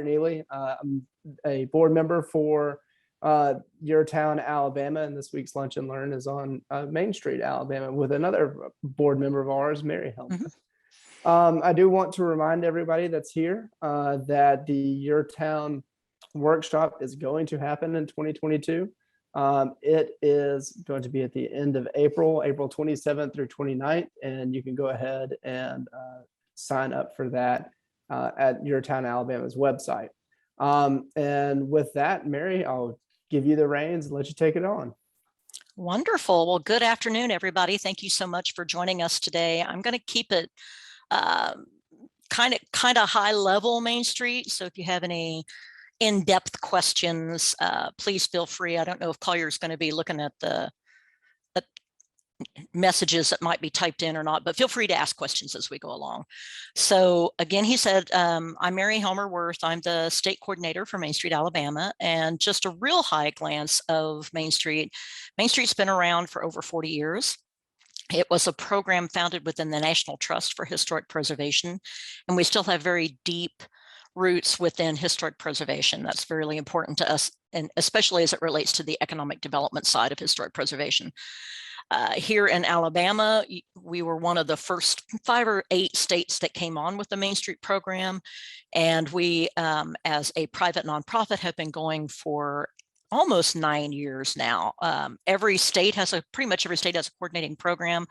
Neely. I'm a board member for Your Town, Alabama, and this week's Lunch and Learn is on Main Street, Alabama, with another board member of ours, Mary Helmer. I do want to remind everybody that's here that the Your Town workshop is going to happen in 2022. It is going to be at the end of April, April 27th through 29th, and you can go ahead and sign up for that at Your Town, Alabama's website. And with that, Mary, I'll give you the reins and let you take it on. Wonderful. Well, good afternoon, everybody. Thank you so much for joining us today. I'm going to keep it kind of high level Main Street. So if you have any in-depth questions, please feel free. I don't know if Collier's going to be looking at the messages that might be typed in or not, but feel free to ask questions as we go along. So again, he said, I'm Mary Helmer Worth. I'm the state coordinator for Main Street, Alabama, and just a real high glance of Main Street. Main Street's been around for over 40 years. It was a program founded within the National Trust for Historic Preservation, and we still have very deep roots within historic preservation. That's really important to us, and especially as it relates to the economic development side of historic preservation. Here in Alabama, we were one of the first 5 or 8 states that came on with the Main Street program. And we, as a private nonprofit, have been going for almost 9 years now. Pretty much every state has a coordinating program.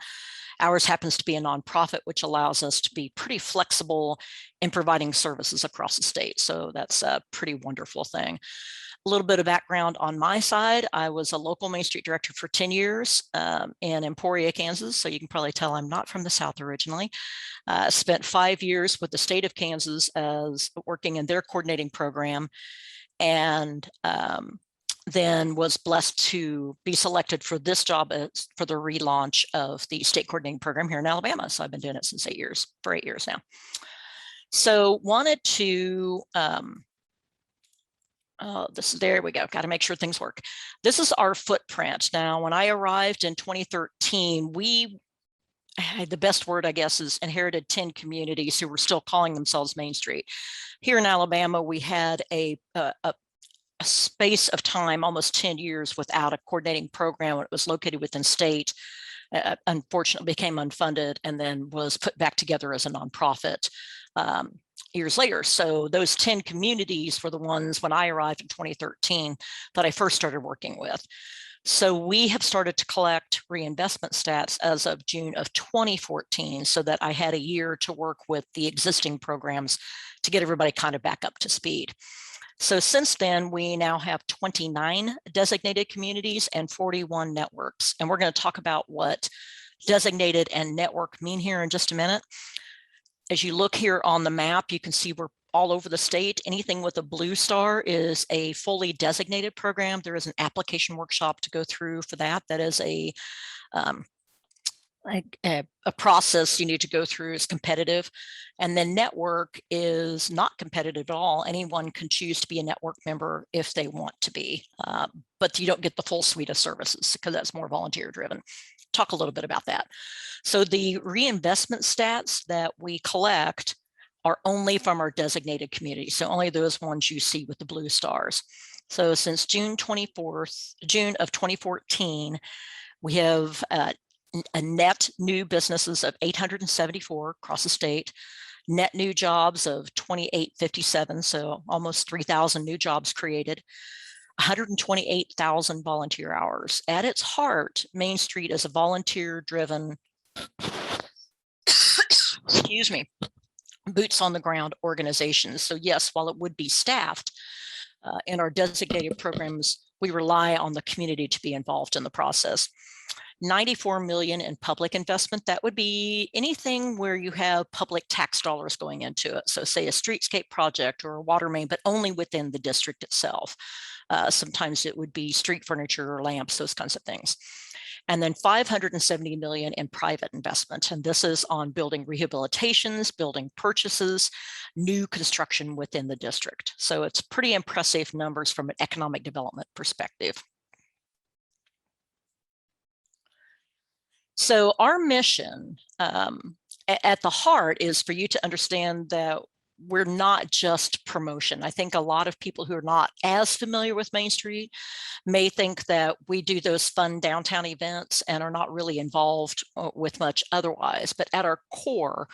Ours happens to be a nonprofit, which allows us to be pretty flexible in providing services across the state. So that's a pretty wonderful thing. A little bit of background on my side. I was a local Main Street director for 10 years in Emporia, Kansas. So you can probably tell I'm not from the South originally. Spent 5 years with the state of Kansas as working in their coordinating program, and then was blessed to be selected for this job for the relaunch of the state coordinating program here in Alabama. So I've been doing it since 8 years, for 8 years now. So wanted to, there we go. Got to make sure things work. This is our footprint. Now, when I arrived in 2013, the best word, I guess, is inherited 10 communities who were still calling themselves Main Street. Here in Alabama, we had a space of time, almost 10 years, without a coordinating program. It was located within state, unfortunately became unfunded, and then was put back together as a nonprofit years later. So those 10 communities were the ones when I arrived in 2013 that I first started working with. So we have started to collect reinvestment stats as of June of 2014, so that I had a year to work with the existing programs to get everybody kind of back up to speed. So since then, we now have 29 designated communities and 41 networks. And we're going to talk about what designated and network mean here in just a minute. As you look here on the map, you can see we're all over the state. Anything with a blue star is a fully designated program. There is an application workshop to go through for that. That is a process you need to go through. Is competitive. And then network is not competitive at all. Anyone can choose to be a network member if they want to be, but you don't get the full suite of services because that's more volunteer driven. Talk a little bit about that. So the reinvestment stats that we collect are only from our designated communities. So only those ones you see with the blue stars. So since June of 2014, we have a net new businesses of 874 across the state, net new jobs of 2,857, so almost 3,000 new jobs created, 128,000 volunteer hours. At its heart, Main Street is a volunteer-driven, excuse me, boots on the ground organization. So yes, while it would be staffed in our designated programs, we rely on the community to be involved in the process. 94 million in public investment. That would be anything where you have public tax dollars going into it. So say a streetscape project or a water main, but only within the district itself. Sometimes it would be street furniture or lamps, those kinds of things. And then 570 million in private investment. And this is on building rehabilitations, building purchases, new construction within the district. So it's pretty impressive numbers from an economic development perspective. So our mission at the heart is for you to understand that we're not just promotion. I think a lot of people who are not as familiar with Main Street may think that we do those fun downtown events and are not really involved with much otherwise. But at our core,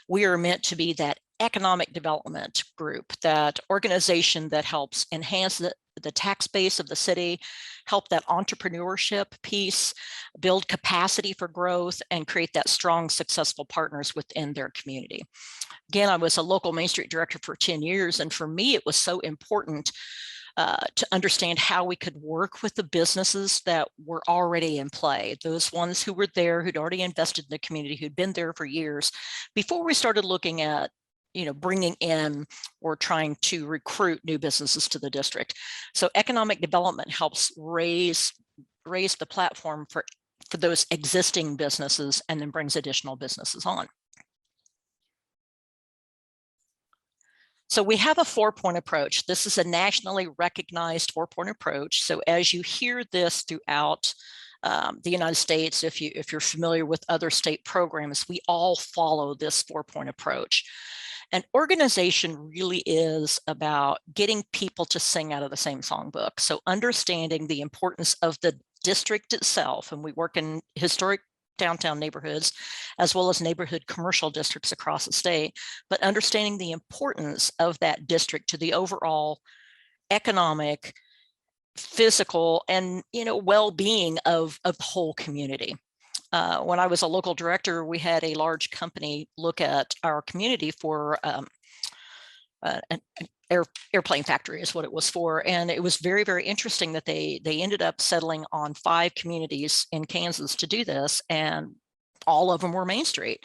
we are meant to be that economic development group, that organization that helps enhance the tax base of the city, help that entrepreneurship piece, build capacity for growth, and create that strong, successful partners within their community. Again, I was a local Main Street director for 10 years, and for me, it was so important to understand how we could work with the businesses that were already in play, those ones who were there, who'd already invested in the community, who'd been there for years, before we started looking at bringing in or trying to recruit new businesses to the district. So economic development helps raise the platform for those existing businesses, and then brings additional businesses on. So we have a 4-point approach. This is a nationally recognized 4-point approach. So as you hear this throughout the United States, if you're familiar with other state programs, we all follow this 4-point approach. And organization really is about getting people to sing out of the same songbook. So understanding the importance of the district itself, and we work in historic downtown neighborhoods, as well as neighborhood commercial districts across the state, but understanding the importance of that district to the overall economic, physical, and well-being of the whole community. When I was a local director, we had a large company look at our community for an airplane factory is what it was for. And it was very, very interesting that they ended up settling on 5 communities in Kansas to do this, and all of them were Main Street.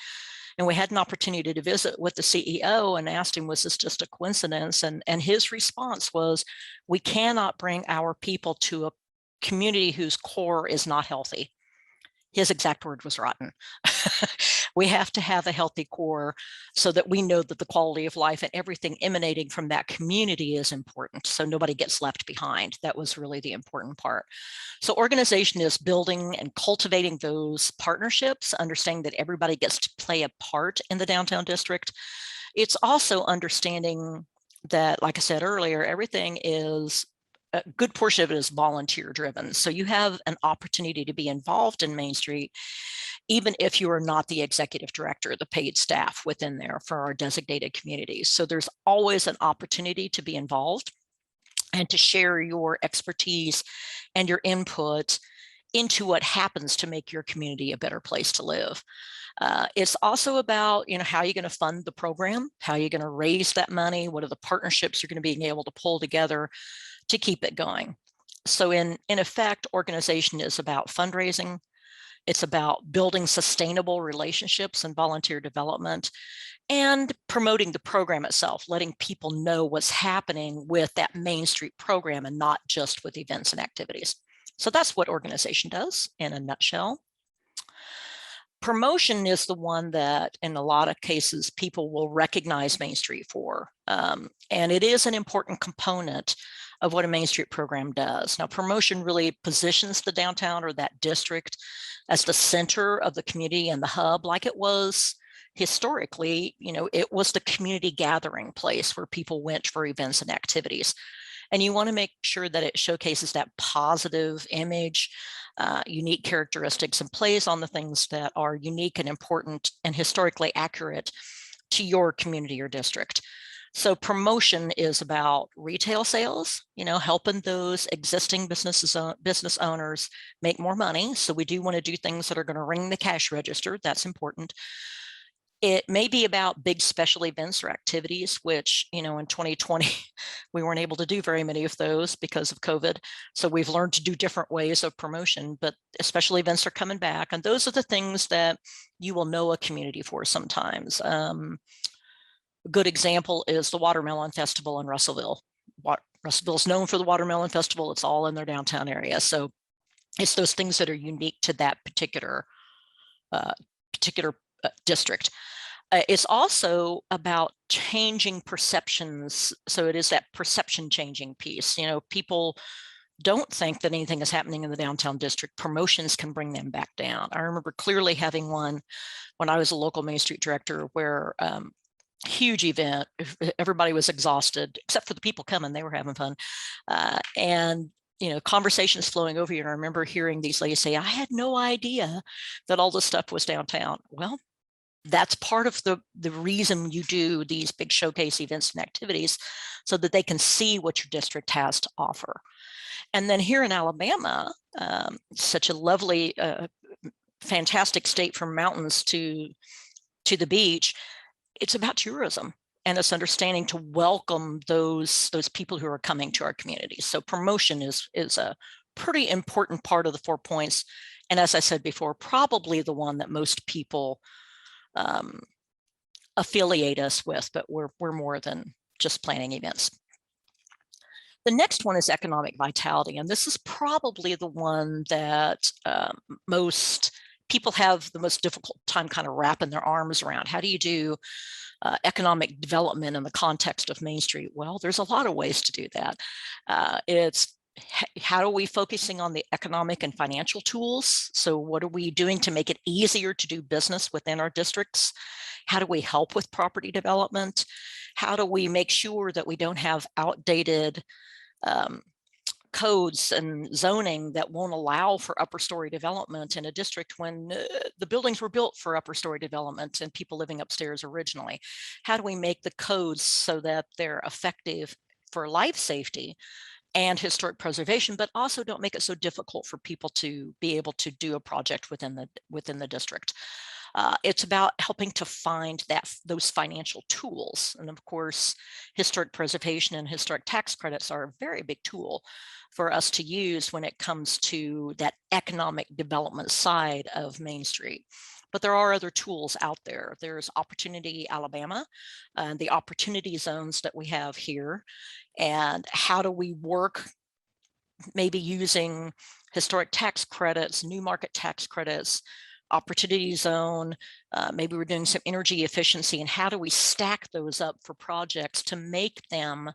And we had an opportunity to visit with the CEO and asked him, was this just a coincidence? And his response was, we cannot bring our people to a community whose core is not healthy. His exact word was rotten. We have to have a healthy core so that we know that the quality of life and everything emanating from that community is important, so nobody gets left behind. That was really the important part. So organization is building and cultivating those partnerships, understanding that everybody gets to play a part in the downtown district. It's also understanding that, like I said earlier, everything is a good portion of it is volunteer driven. So you have an opportunity to be involved in Main Street, even if you are not the executive director, the paid staff within there for our designated communities. So there's always an opportunity to be involved and to share your expertise and your input into what happens to make your community a better place to live. It's also about, how you're going to fund the program, how you're going to raise that money, what are the partnerships you're going to be able to pull together to keep it going. So in effect, organization is about fundraising. It's about building sustainable relationships and volunteer development, and promoting the program itself, letting people know what's happening with that Main Street program and not just with events and activities. So that's what organization does in a nutshell. Promotion is the one that in a lot of cases people will recognize Main Street for. And it is an important component of what a Main Street program does. Now, promotion really positions the downtown or that district as the center of the community and the hub, like it was historically. It was the community gathering place where people went for events and activities. And you want to make sure that it showcases that positive image, unique characteristics, and plays on the things that are unique and important and historically accurate to your community or district. So promotion is about retail sales, helping those existing business owners make more money. So we do want to do things that are going to ring the cash register. That's important. It may be about big special events or activities, which, in 2020, we weren't able to do very many of those because of COVID. So we've learned to do different ways of promotion, but special events are coming back. And those are the things that you will know a community for sometimes. A good example is the Watermelon Festival in Russellville. Russellville is known for the Watermelon Festival. It's all in their downtown area. So it's those things that are unique to that particular district. It's also about changing perceptions. So it is that perception changing piece. People don't think that anything is happening in the downtown district. Promotions can bring them back down. I remember clearly having one when I was a local Main Street director where huge event. Everybody was exhausted, except for the people coming. They were having fun. And conversations flowing over here. And I remember hearing these ladies say, I had no idea that all this stuff was downtown. Well, that's part of the reason you do these big showcase events and activities, so that they can see what your district has to offer. And then here in Alabama, such a lovely, fantastic state from mountains to the beach, it's about tourism, and it's understanding to welcome those people who are coming to our communities. So promotion is a pretty important part of the 4 points. And as I said before, probably the one that most people affiliate us with, but we're more than just planning events. The next one is economic vitality, and this is probably the one that most people have the most difficult time kind of wrapping their arms around. How do you do economic development in the context of Main Street? Well, there's a lot of ways to do that. It's how are we focusing on the economic and financial tools? So what are we doing to make it easier to do business within our districts? How do we help with property development? How do we make sure that we don't have outdated codes and zoning that won't allow for upper story development in a district when the buildings were built for upper story development and people living upstairs originally? How do we make the codes so that they're effective for life safety and historic preservation, but also don't make it so difficult for people to be able to do a project within the district? It's about helping to find those financial tools. And of course, historic preservation and historic tax credits are a very big tool for us to use when it comes to that economic development side of Main Street. But there are other tools out there. There's Opportunity Alabama, the opportunity zones that we have here. And how do we work maybe using historic tax credits, new market tax credits, opportunity zone, maybe we're doing some energy efficiency, and how do we stack those up for projects to make them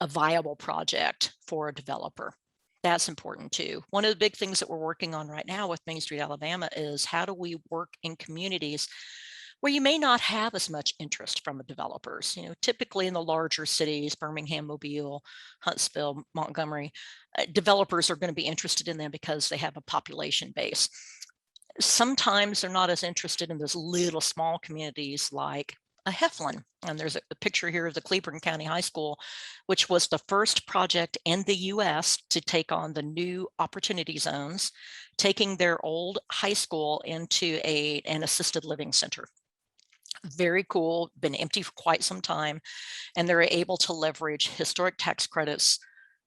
a viable project for a developer? That's important too. One of the big things that we're working on right now with Main Street Alabama is how do we work in communities where you may not have as much interest from the developers. Typically in the larger cities, Birmingham, Mobile, Huntsville, Montgomery, developers are going to be interested in them because they have a population base. Sometimes they're not as interested in those little small communities like a Heflin. And there's a picture here of the Cleburne County High School, which was the first project in the US to take on the new opportunity zones, taking their old high school into an assisted living center. Very cool, been empty for quite some time. And they're able to leverage historic tax credits,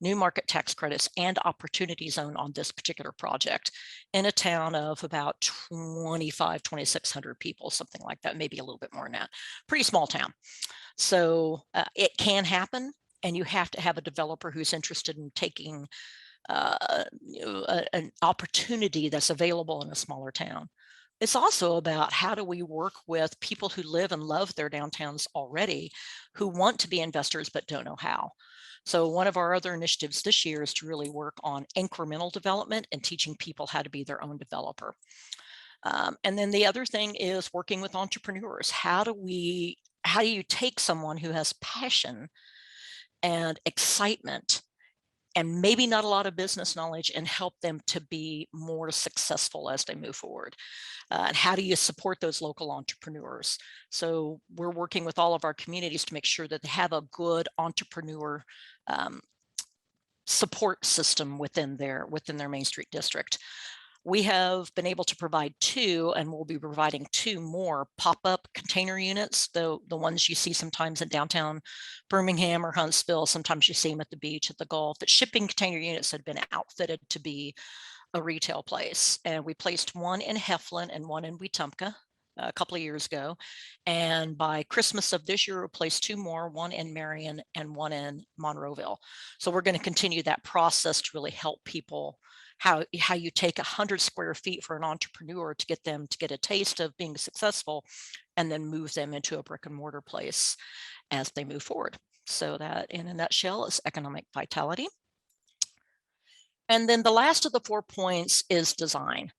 new market tax credits, and opportunity zone on this particular project in a town of about 2,600 people, something like that, maybe a little bit more than that. Pretty small town. So it can happen, and you have to have a developer who's interested in taking an opportunity that's available in a smaller town. It's also about how do we work with people who live and love their downtowns already, who want to be investors but don't know how. So one of our other initiatives this year is to really work on incremental development and teaching people how to be their own developer. And then the other thing is working with entrepreneurs. How do you take someone who has passion and excitement and maybe not a lot of business knowledge and help them to be more successful as they move forward? And how do you support those local entrepreneurs? So we're working with all of our communities to make sure that they have a good entrepreneur support system within their Main Street district. We have been able to provide 2, and we'll be providing 2 more pop-up container units, the ones you see sometimes in downtown Birmingham or Huntsville. Sometimes you see them at the beach, at the Gulf. That shipping container units had been outfitted to be a retail place. And we placed one in Heflin and one in Wetumpka a couple of years ago. And by Christmas of this year, we'll place 2 more, one in Marion and one in Monroeville. So we're going to continue that process to really help people how you take 100 square feet for an entrepreneur to get them to get a taste of being successful and then move them into a brick and mortar place as they move forward. So that in a nutshell is economic vitality. And then the last of the 4 points is design.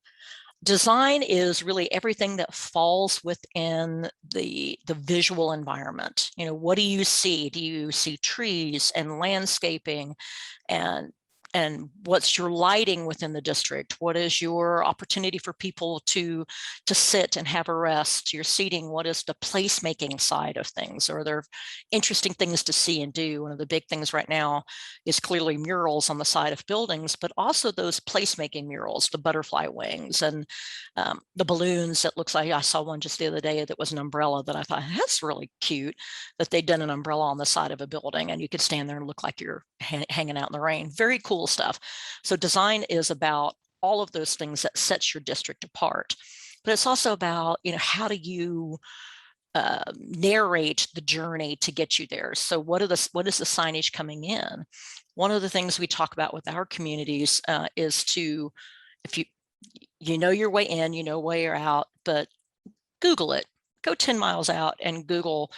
Design is really everything that falls within the visual environment. You know, what do you see? Do you see trees and landscaping, and what's your lighting within the district? What is your opportunity for people to sit and have a rest? Your seating, what is the placemaking side of things? Are there interesting things to see and do? One of the big things right now is clearly murals on the side of buildings, but also those placemaking murals, the butterfly wings and the balloons. That looks like, I saw one just the other day that was an umbrella that I thought, that's really cute, that they'd done an umbrella on the side of a building and you could stand there and look like you're hanging out in the rain. Very cool stuff. So design is about all of those things that sets your district apart, but it's also about, you know, how do you narrate the journey to get you there? So what is the signage coming in? One of the things we talk about with our communities is to, if you know your way in, you know where you're out, but Google it. Go 10 miles out and Google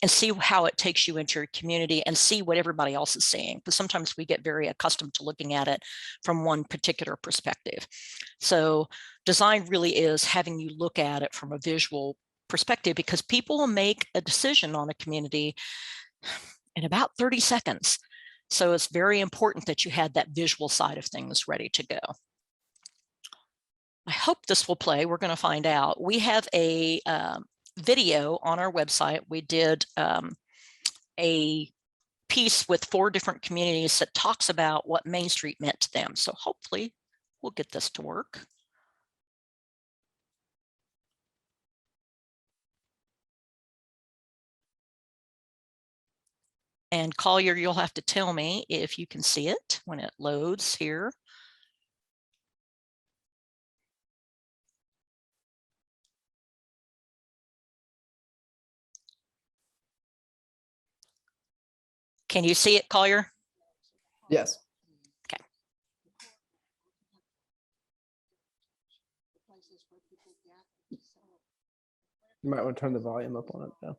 and see how it takes you into your community and see what everybody else is seeing. Because sometimes we get very accustomed to looking at it from one particular perspective. So design really is having you look at it from a visual perspective, because people will make a decision on a community in about 30 seconds. So it's very important that you had that visual side of things ready to go. I hope this will play. We're going to find out. We have a video on our website. We did a piece with 4 different communities that talks about what Main Street meant to them. So hopefully we'll get this to work. And Collier, you'll have to tell me if you can see it when it loads here. Can you see it, Collier? Yes. Okay. You might want to turn the volume up on it though.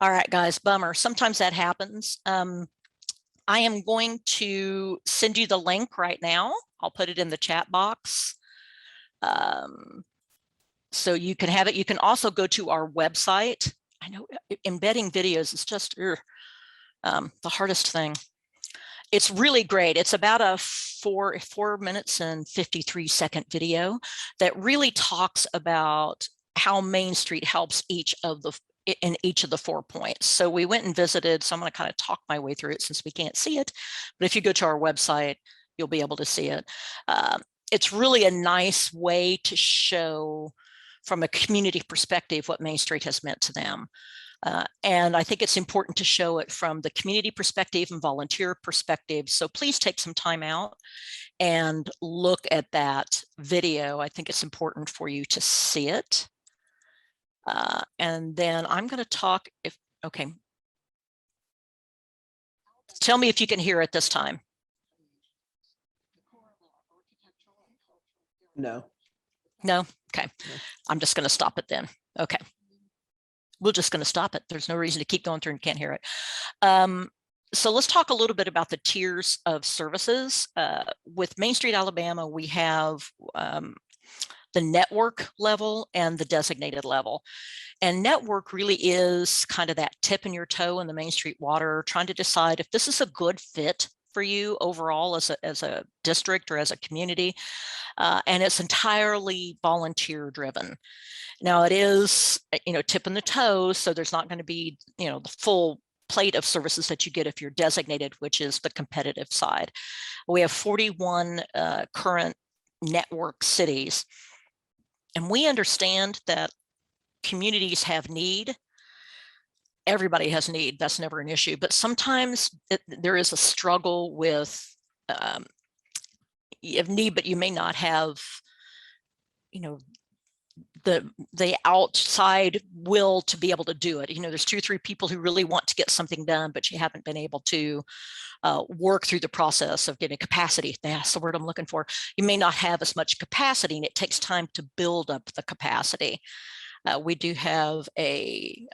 All right, guys, bummer. Sometimes that happens. I am going to send you the link right now. I'll put it in the chat box. So you can have it. You can also go to our website. I know embedding videos is just the hardest thing. It's really great. It's about a 4 minutes and 53-second video that really talks about how Main Street helps in each of the 4 points. So we went and visited, so I'm going to kind of talk my way through it since we can't see it. But if you go to our website, you'll be able to see it. It's really a nice way to show from a community perspective what Main Street has meant to them. And I think it's important to show it from the community perspective and volunteer perspective. So please take some time out and look at that video. I think it's important for you to see it. And then I'm going to talk okay. Tell me if you can hear it this time. No. No? Okay. No. I'm just going to stop it then. Okay. We're just going to stop it. There's no reason to keep going through and can't hear it. So let's talk a little bit about the tiers of services. With Main Street Alabama, we have the network level and the designated level. And network really is kind of that tip in your toe in the Main Street water, trying to decide if this is a good fit for you overall as a district or as a community. And it's entirely volunteer driven. Now it is, tip in the toe, so there's not going to be, the full plate of services that you get if you're designated, which is the competitive side. We have 41 current network cities. And we understand that communities have need, everybody has need. That's never an issue. But sometimes there is a struggle with you have need, but you may not have, you know, the outside will to be able to do it. You know, there's 2 or 3 people who really want to get something done, but you haven't been able to work through the process of getting capacity. That's the word I'm looking for. You may not have as much capacity, and it takes time to build up the capacity. We do have a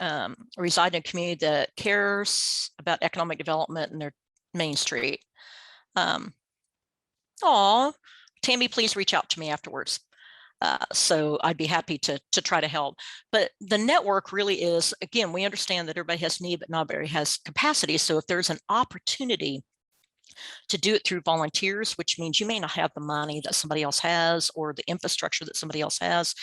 reside in a community that cares about economic development in their Main Street. Tammy, please reach out to me afterwards. So I'd be happy to try to help. But the network really is, again, we understand that everybody has need, but not everybody has capacity. So if there's an opportunity to do it through volunteers, which means you may not have the money that somebody else has or the infrastructure that somebody else has,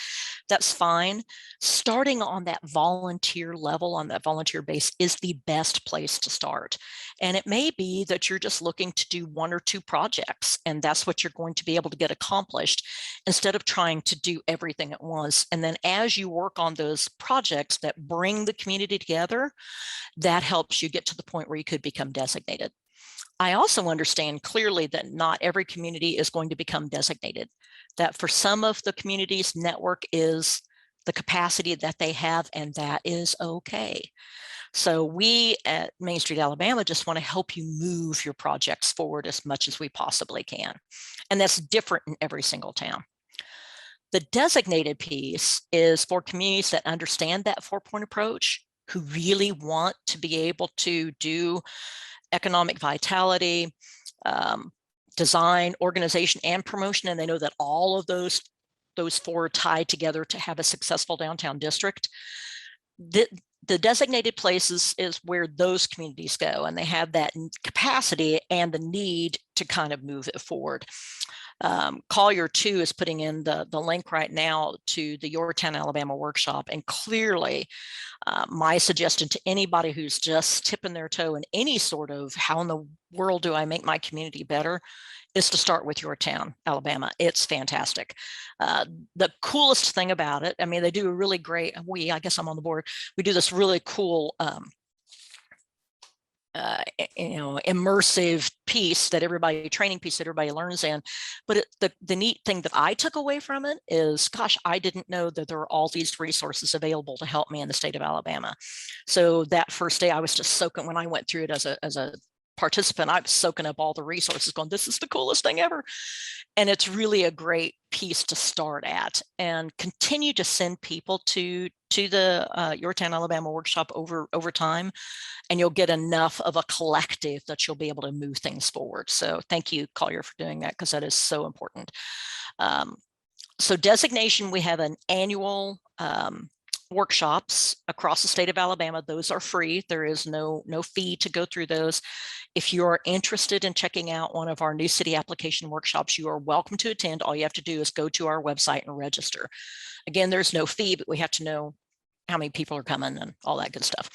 that's fine. Starting on that volunteer level, on that volunteer base, is the best place to start. And it may be that you're just looking to do 1 or 2 projects, and that's what you're going to be able to get accomplished instead of trying to do everything at once. And then as you work on those projects that bring the community together, that helps you get to the point where you could become designated. I also understand clearly that not every community is going to become designated, that for some of the communities, network is the capacity that they have, and that is okay. So we at Main Street Alabama just want to help you move your projects forward as much as we possibly can. And that's different in every single town. The designated piece is for communities that understand that 4-point approach, who really want to be able to do economic vitality, design, organization, and promotion, and they know that all of those 4 tie together to have a successful downtown district. The designated places is where those communities go, and they have that capacity and the need to kind of move it forward. Collier 2 is putting in the link right now to the Yorktown, Alabama workshop. And clearly, my suggestion to anybody who's just tipping their toe in any sort of how in the world do I make my community better is to start with Yorktown, Alabama. It's fantastic. The coolest thing about it, I mean, they do a really great, I guess I'm on the board, we do this really cool immersive piece that training piece that everybody learns in. But the neat thing that I took away from it is, gosh, I didn't know that there are all these resources available to help me in the state of Alabama. So that first day I was just soaking, when I went through it as a participant, I was soaking up all the resources going, this is the coolest thing ever. And it's really a great piece to start at, and continue to send people to the Yorktown, Alabama workshop over time, and you'll get enough of a collective that you'll be able to move things forward. So thank you, Collier, for doing that, because that is so important. So designation, we have an annual workshops across the state of Alabama. Those are free. There is no fee to go through those. If you are interested in checking out one of our new city application workshops, you are welcome to attend. All you have to do is go to our website and register. Again, there's no fee, but we have to know how many people are coming and all that good stuff.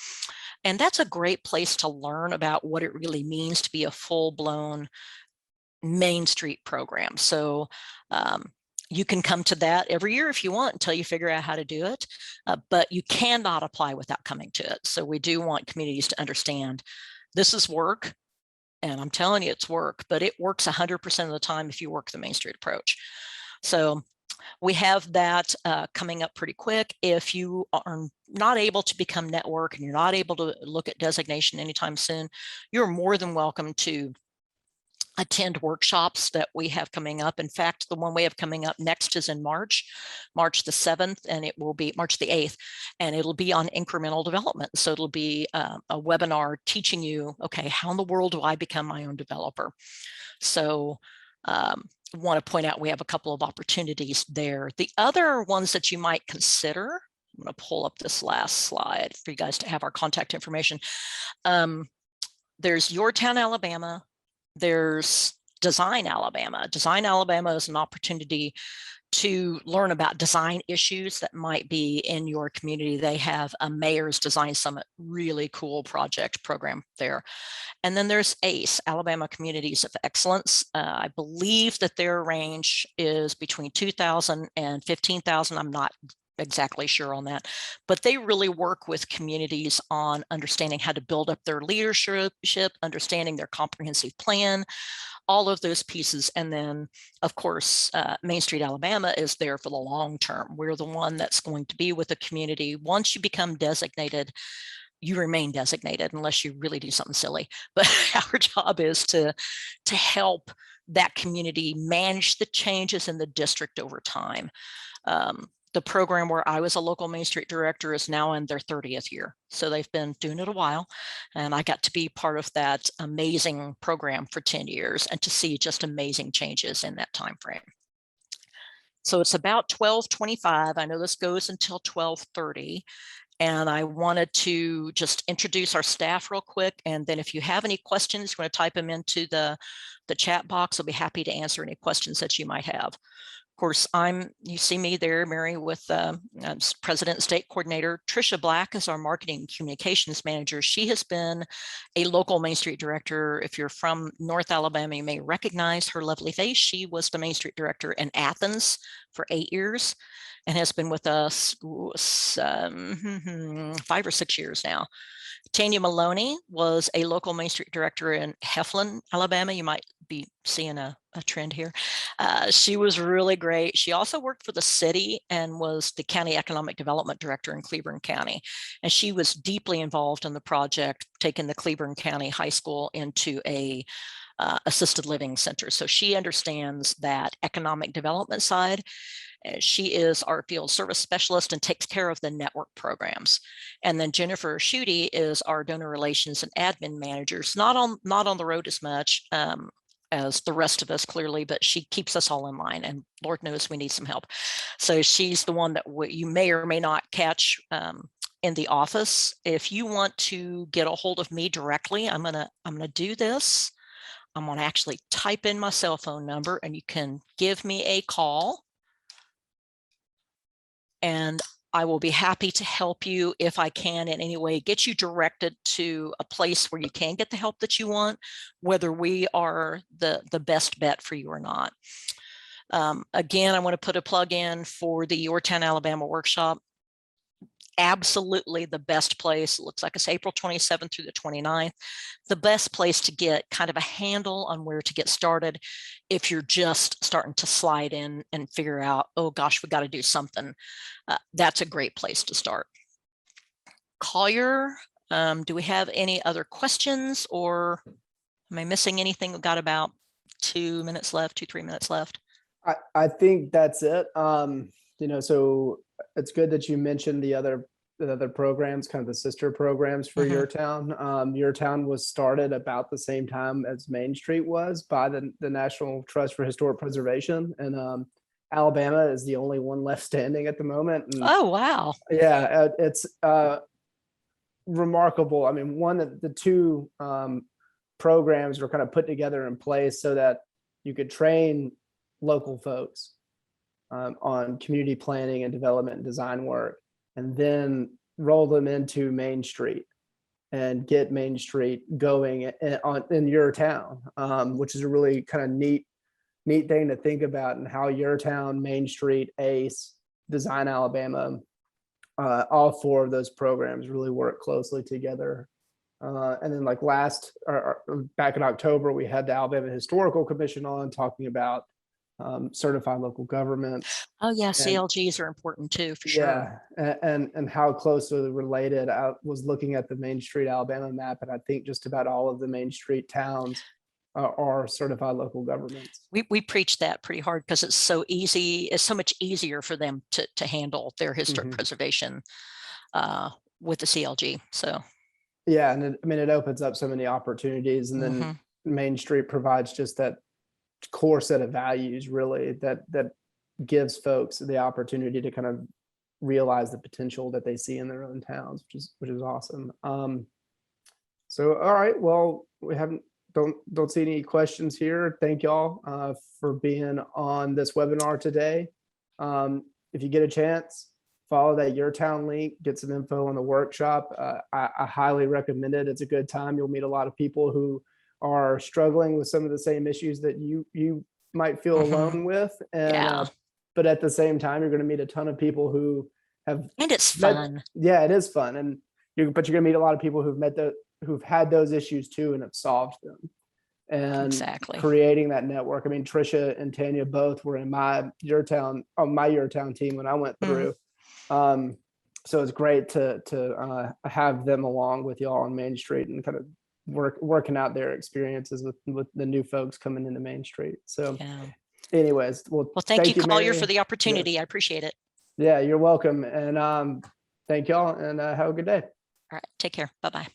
And that's a great place to learn about what it really means to be a full-blown Main Street program. So you can come to that every year if you want until you figure out how to do it, but you cannot apply without coming to it. So we do want communities to understand this is work, and I'm telling you it's work, but it works 100% of the time if you work the Main Street approach. So we have that coming up pretty quick. If you are not able to become network and you're not able to look at designation anytime soon, you're more than welcome to attend workshops that we have coming up. In fact, the one we have coming up next is in March the 7th, and it will be March the 8th, and it'll be on incremental development. So it'll be a webinar teaching you, okay, how in the world do I become my own developer? So want to point out we have a couple of opportunities there. The other ones that you might consider, I'm going to pull up this last slide for you guys to have our contact information. There's Yorktown, Alabama. There's Design Alabama. Design Alabama is an opportunity to learn about design issues that might be in your community. They have a Mayor's Design Summit, really cool project program there. And then there's ACE, Alabama Communities of Excellence. I believe that their range is between 2,000 and 15,000. I'm not exactly sure on that, but they really work with communities on understanding how to build up their leadership, understanding their comprehensive plan, all of those pieces. And then, of course, Main Street Alabama is there for the long term. We're the one that's going to be with the community. Once you become designated, you remain designated unless you really do something silly. But our job is to help that community manage the changes in the district over time. The program where I was a local Main Street director is now in their 30th year. So they've been doing it a while. And I got to be part of that amazing program for 10 years and to see just amazing changes in that time frame. So it's about 12:25. I know this goes until 12:30. And I wanted to just introduce our staff real quick. And then if you have any questions, you want to type them into the chat box. I'll be happy to answer any questions that you might have. Of course, you see me there, Mary, with President and State Coordinator. Trisha Black is our Marketing and Communications Manager. She has been a local Main Street Director. If you're from North Alabama, you may recognize her lovely face. She was the Main Street Director in Athens for 8 years and has been with us 5 or 6 years now. Tanya Maloney was a local Main Street Director in Heflin, Alabama. You might be seeing a trend here. She was really great. She also worked for the city and was the County Economic Development Director in Cleburne County. And she was deeply involved in the project, taking the Cleburne County High School into a assisted living center. So she understands that economic development side. She is our field service specialist and takes care of the network programs. And then Jennifer Schutte is our donor relations and admin managers, not on the road as much as the rest of us, clearly, but she keeps us all in line, and Lord knows we need some help. So she's the one that you may or may not catch in the office. If you want to get a hold of me directly, I'm gonna do this. I'm gonna actually type in my cell phone number, and you can give me a call. And I will be happy to help you if I can in any way, get you directed to a place where you can get the help that you want, whether we are the best bet for you or not. Again, I want to put a plug in for the Your Town, Alabama workshop. Absolutely the best place. It looks like it's April 27th through the 29th. The best place to get kind of a handle on where to get started if you're just starting to slide in and figure out, oh gosh, we got to do something. That's a great place to start. Collier, do we have any other questions, or am I missing anything? We've got about 2 minutes left, 3 minutes left. I think that's it. So it's good that you mentioned the other programs, kind of the sister programs for Your Town. Your Town was started about the same time as Main Street was by the National Trust for Historic Preservation, and Alabama is the only one left standing at the moment. And oh wow! Yeah, it's remarkable. I mean, the two programs were kind of put together in place so that you could train local folks on community planning and development and design work, and then roll them into Main Street and get Main Street going in Your Town, which is a really kind of neat thing to think about, and how Your Town, Main Street, ACE, Design Alabama, all 4 of those programs really work closely together. And then back in October, we had the Alabama Historical Commission on talking about certified local government. Oh yeah, CLGs are important too, for sure. Yeah, and how closely related. I was looking at the Main Street Alabama map, and I think just about all of the Main Street towns are certified local governments. We preach that pretty hard because it's so easy. It's so much easier for them to handle their historic preservation with the CLG. So yeah, and it opens up so many opportunities, and then Main Street provides just that core set of values, really, that gives folks the opportunity to kind of realize the potential that they see in their own towns, which is awesome. So all right, well, we don't see any questions here. Thank y'all for being on this webinar today. If you get a chance, follow that Your Town link, get some info on the workshop. I highly recommend it. It's a good time. You'll meet a lot of people who are struggling with some of the same issues that you might feel alone with, and but at the same time, you're going to meet a ton of people who have And it's met- fun. yeah, it is fun, and but you're gonna meet a lot of people who've had those issues too and have solved them. And Exactly. creating that network. I mean, Trisha and Tanya both were in my Town team when I went through. So it's great to have them along with y'all on Main Street and kind of working out their experiences with the new folks coming into Main Street. So Yeah. anyways, Well, thank you, Collier, Mary. for the opportunity. Yes. I appreciate it. Yeah, you're welcome. And thank y'all and have a good day. All right. Take care. Bye-bye.